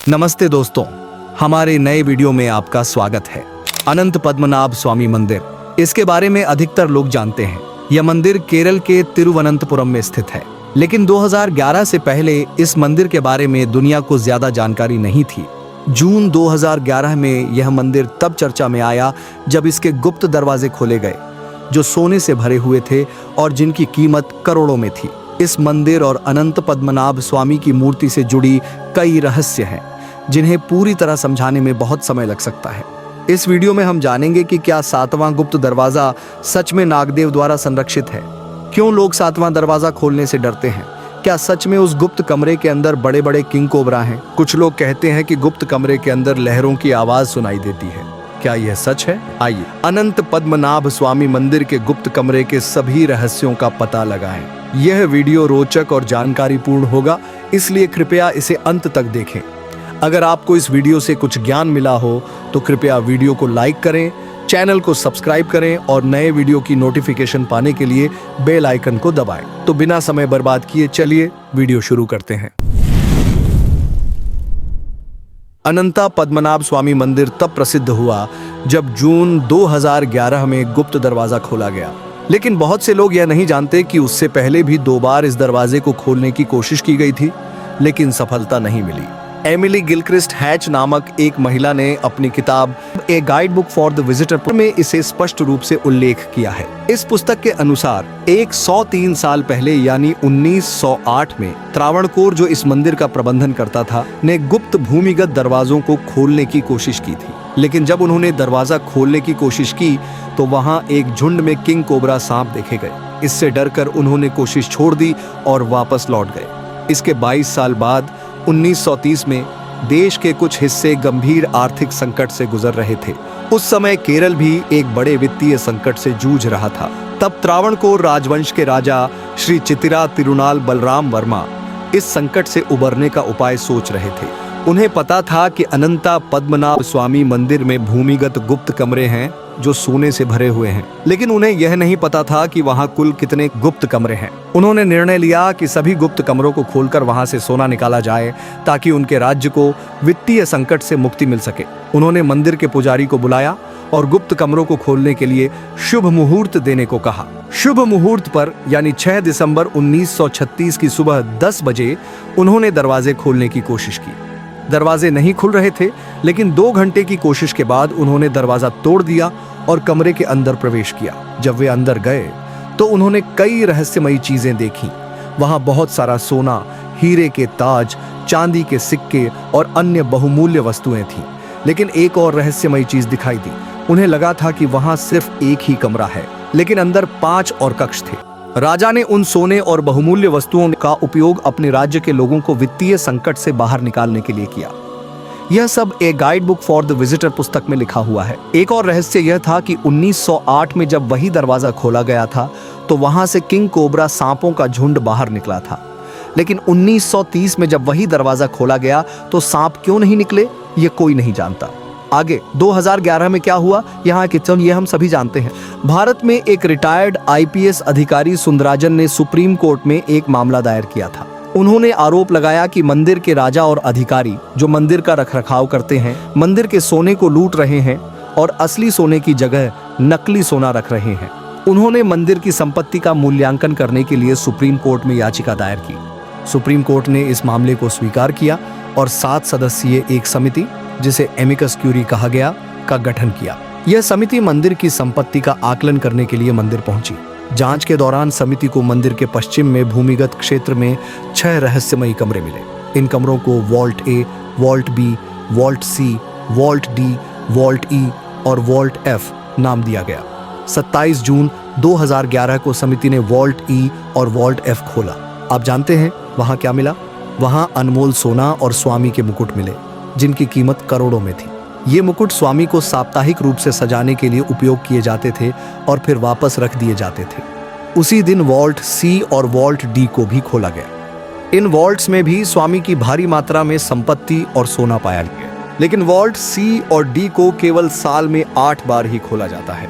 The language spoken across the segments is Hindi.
नमस्ते दोस्तों, हमारे नए वीडियो में आपका स्वागत है। अनंत पद्मनाभ स्वामी मंदिर, इसके बारे में अधिकतर लोग जानते हैं। यह मंदिर केरल के तिरुवनंतपुरम में स्थित है, लेकिन 2011 से पहले इस मंदिर के बारे में दुनिया को ज्यादा जानकारी नहीं थी। जून 2011 में यह मंदिर तब चर्चा में आया जब इसके गुप्त दरवाजे खोले गए, जो सोने से भरे हुए थे और जिनकी कीमत करोड़ों में थी। इस मंदिर और अनंत पद्मनाभ स्वामी की मूर्ति से जुड़ी कई रहस्य हैं, जिन्हें पूरी तरह समझाने में बहुत समय लग सकता है। इस वीडियो में हम जानेंगे कि क्या 7वां गुप्त दरवाजा सच में नागदेव द्वारा संरक्षित है, क्यों लोग 7वां दरवाजा खोलने से डरते हैं, क्या सच में उस गुप्त कमरे के अंदर बड़े बड़े किंग कोबरा हैं। कुछ लोग कहते हैं कि गुप्त कमरे के अंदर लहरों की आवाज सुनाई देती है। क्या यह सच है? आइए अनंत पद्मनाभ स्वामी मंदिर के गुप्त कमरे के सभी रहस्यों का पता लगाएं। यह वीडियो रोचक और जानकारीपूर्ण होगा, इसलिए कृपया इसे अंत तक देखें। अगर आपको इस वीडियो से कुछ ज्ञान मिला हो तो कृपया वीडियो को लाइक करें, चैनल को सब्सक्राइब करें और नए वीडियो की नोटिफिकेशन पाने के लिए बेल आइकन को दबाएं। तो बिना समय बर्बाद किए चलिए वीडियो शुरू करते हैं। अनंता पद्मनाभ स्वामी मंदिर तब प्रसिद्ध हुआ जब जून 2011 में गुप्त दरवाजा खोला गया, लेकिन बहुत से लोग यह नहीं जानते कि उससे पहले भी 2 बार इस दरवाजे को खोलने की कोशिश की गई थी, लेकिन सफलता नहीं मिली। एमिली गिलक्रिस्ट हैच नामक एक महिला ने अपनी किताब a guide book for the visitor में इसे स्पष्ट रूप से उल्लेख किया है। इस पुस्तक के अनुसार 103 साल पहले यानी 1908 में त्रावणकोर, जो इस मंदिर का प्रबंधन करता था, ने गुप्त भूमिगत दरवाजों को खोलने की कोशिश की थी। लेकिन जब उन्होंने दरवाजा खोलने की कोशिश की तो वहां एक झुंड में किंग कोबरा सांप देखे गए। इससे डरकर उन्होंने कोशिश छोड़ दी और वापस लौट गए। इसके 22 साल बाद 1930 में देश के कुछ हिस्से गंभीर आर्थिक संकट से गुजर रहे थे। उस समय केरल भी एक बड़े वित्तीय संकट से जूझ रहा था। तब त्रावणकोर राजवंश के राजा श्री चितिरा तिरुनाल बलराम वर्मा इस संकट से उबरने का उपाय सोच रहे थे। उन्हें पता था कि अनंता पद्मनाभ स्वामी मंदिर में भूमिगत गुप्त कमरे हैं जो सोने से भरे हुए हैं, लेकिन उन्हें यह नहीं पता था कि वहां कुल कितने गुप्त कमरे हैं। उन्होंने निर्णय लिया कि सभी गुप्त कमरों को खोलकर वहां से सोना निकाला जाए, ताकि उनके राज्य को वित्तीय संकट से मुक्ति मिल सके। उन्होंने मंदिर के पुजारी को बुलाया और गुप्त कमरों को खोलने के लिए शुभ मुहूर्त देने को कहा। शुभ मुहूर्त पर यानी 6 दिसंबर 1936 की सुबह 10 बजे उन्होंने दरवाजे खोलने की कोशिश की। दरवाजे नहीं खुल रहे थे, लेकिन 2 घंटे की कोशिश के बाद उन्होंने दरवाजा तोड़ दिया और कमरे के अंदर प्रवेश किया। जब वे अंदर गए तो उन्होंने कई रहस्यमयी चीजें देखी। वहां बहुत सारा सोना, हीरे के ताज, चांदी के सिक्के और अन्य बहुमूल्य वस्तुएं थीं। लेकिन एक और रहस्यमयी चीज दिखाई दी। उन्हें लगा था कि वहां सिर्फ एक ही कमरा है, लेकिन अंदर 5 और कक्ष थे। राजा ने उन सोने और बहुमूल्य वस्तुओं का उपयोग अपने राज्य के लोगों को वित्तीय संकट से बाहर निकालने के लिए किया। यह सब a guide book for the visitor पुस्तक में लिखा हुआ है। एक और रहस्य यह था कि 1908 में जब वही दरवाजा खोला गया था तो वहां से किंग कोबरा सांपों का झुंड बाहर निकला था। लेकिन 1930 में जब वही दरवाजा खोला गया तो सांप क्यों नहीं निकले, ये कोई नहीं जानता। आगे 2011 में क्या हुआ, यहाँ के ये हम सभी जानते हैं। भारत में एक रिटायर्ड IPS अधिकारी सुंदराजन ने सुप्रीम कोर्ट में एक मामला दायर किया था। उन्होंने आरोप लगाया कि मंदिर के राजा और अधिकारी, जो मंदिर का रखरखाव करते हैं, मंदिर के सोने को लूट रहे हैं और असली सोने की जगह नकली सोना रख रहे हैं। उन्होंने मंदिर की संपत्ति का मूल्यांकन करने के लिए सुप्रीम कोर्ट में याचिका दायर की। सुप्रीम कोर्ट ने इस मामले को स्वीकार किया और 7 सदस्यीय एक समिति, जिसे एमिकस क्यूरी कहा गया, का गठन किया। यह समिति मंदिर की संपत्ति का आकलन करने के लिए मंदिर पहुंची। जांच के दौरान समिति को मंदिर के पश्चिम में भूमिगत क्षेत्र में 6 रहस्यमयी कमरे मिले। इन कमरों को vault A, vault B, vault C, vault D, vault E और वॉल्ट F नाम दिया गया। 27 जून 2011 को समिति ने वॉल्ट E और वॉल्ट F खोला। आप जानते हैं वहां क्या मिला? वहां अनमोल सोना और स्वामी के मुकुट मिले, जिनकी कीमत करोड़ों में थी। ये मुकुट स्वामी को साप्ताहिक रूप से सजाने के लिए उपयोग किए जाते थे और फिर वापस रख दिए जाते थे। उसी दिन वॉल्ट C और वॉल्ट D को भी खोला गया। इन वॉल्ट्स में भी स्वामी की भारी मात्रा में संपत्ति और सोना पाया गया, लेकिन वॉल्ट C और D को केवल साल में 8 बार ही खोला जाता है।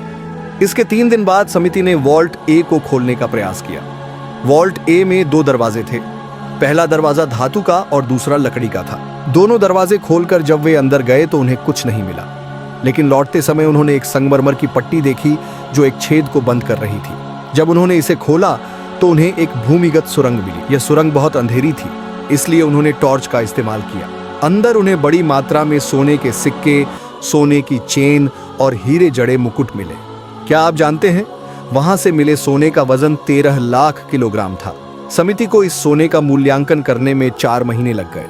इसके 3 दिन बाद समिति ने वॉल्ट A को खोलने का प्रयास किया। वॉल्ट A में 2 दरवाजे थे। पहला दरवाजा धातु का और दूसरा लकड़ी का था। दोनों दरवाजे खोलकर जब वे अंदर गए तो उन्हें कुछ नहीं मिला, लेकिन लौटते समय उन्होंने एक संगमरमर की पट्टी देखी जो एक छेद को बंद कर रही थी। जब उन्होंने इसे खोला तो उन्हें एक भूमिगत सुरंग मिली। यह सुरंग बहुत अंधेरी थी, इसलिए उन्होंने टॉर्च का इस्तेमाल किया। अंदर उन्हें बड़ी मात्रा में सोने के सिक्के, सोने की चेन और हीरे जड़े मुकुट मिले। क्या आप जानते हैं, वहां से मिले सोने का वजन 13 लाख किलोग्राम था। समिति को इस सोने का मूल्यांकन करने में 4 महीने लग गए।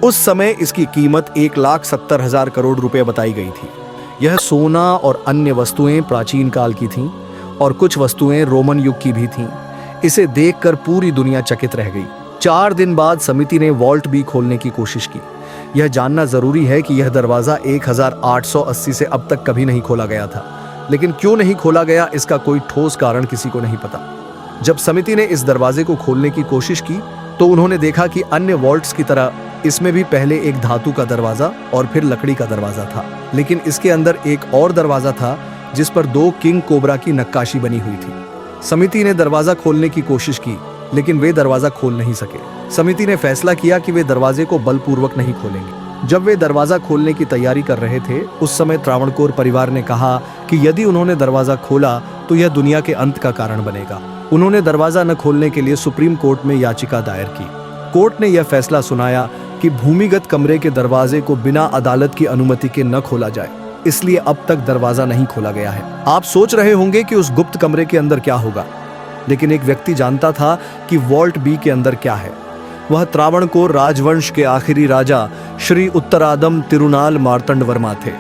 उस समय इसकी कीमत 1,70,000 करोड़ रुपए बताई गई थी। यह सोना और अन्य वस्तुएं प्राचीन काल की थीं और कुछ वस्तुएं रोमन युग की भी थीं। इसे देखकर पूरी दुनिया चकित रह गई। 4 दिन बाद समिति ने वॉल्ट भी खोलने की कोशिश की। यह जानना जरूरी है कि यह दरवाजा 1880 से अब तक कभी नहीं खोला गया था, लेकिन क्यों नहीं खोला गया इसका कोई ठोस कारण किसी को नहीं पता। जब समिति ने इस दरवाजे को खोलने की कोशिश की तो उन्होंने देखा कि अन्य वॉल्ट्स की तरह इसमें भी पहले एक धातु का दरवाजा और फिर लकड़ी का दरवाजा था, लेकिन इसके अंदर एक और दरवाजा था जिस पर 2 किंग कोबरा की नक्काशी बनी हुई थी। समिति ने दरवाजा खोलने की कोशिश की, लेकिन वे दरवाजा खोल नहीं सके। समिति ने फैसला किया कि वे दरवाजे को बलपूर्वक नहीं खोलेंगे। जब वे दरवाजा खोलने की तैयारी कर रहे थे, उस समय त्रावणकोर परिवार ने कहा कि यदि उन्होंने दरवाजा खोला तो यह दुनिया के अंत का कारण बनेगा। उन्होंने दरवाजा न खोलने के लिए सुप्रीम कोर्ट में याचिका दायर की। कोर्ट ने यह फैसला सुनाया कि भूमिगत कमरे के दरवाजे को बिना अदालत की अनुमति के न खोला जाए, इसलिए अब तक दरवाजा नहीं खोला गया है। आप सोच रहे होंगे कि उस गुप्त कमरे के अंदर क्या होगा, लेकिन एक व्यक्ति जानता था कि वॉल्ट बी के अंदर क्या है। वह त्रावणकोर राजवंश के आखिरी राजा श्री उत्तरादम तिरुनाल मार्तंड वर्मा थे,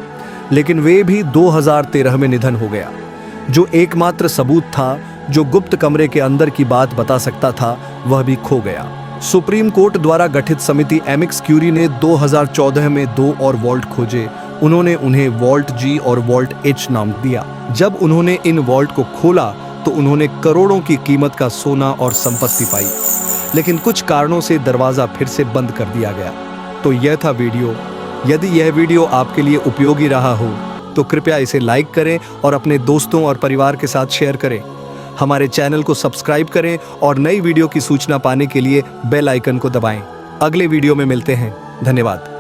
लेकिन वे भी 2013 में निधन हो गया। जो एकमात्र सबूत था जो गुप्त कमरे के अंदर की बात बता सकता था, वह भी खो गया। सुप्रीम कोर्ट द्वारा गठित समिति एमिक्स क्यूरी ने 2014 में 2 और वॉल्ट खोजे। उन्होंने उन्हें वॉल्ट जी और वॉल्ट एच नाम दिया। जब उन्होंने इन वॉल्ट को खोला तो उन्होंने करोड़ों की कीमत का सोना और संपत्ति पाई, लेकिन कुछ कारणों से दरवाजा फिर से बंद कर दिया गया। तो यह था वीडियो। यदि यह वीडियो आपके लिए उपयोगी रहा हो तो कृपया इसे लाइक करें और अपने दोस्तों और परिवार के साथ शेयर करें। हमारे चैनल को सब्सक्राइब करें और नई वीडियो की सूचना पाने के लिए बेल आइकन को दबाएं। अगले वीडियो में मिलते हैं। धन्यवाद।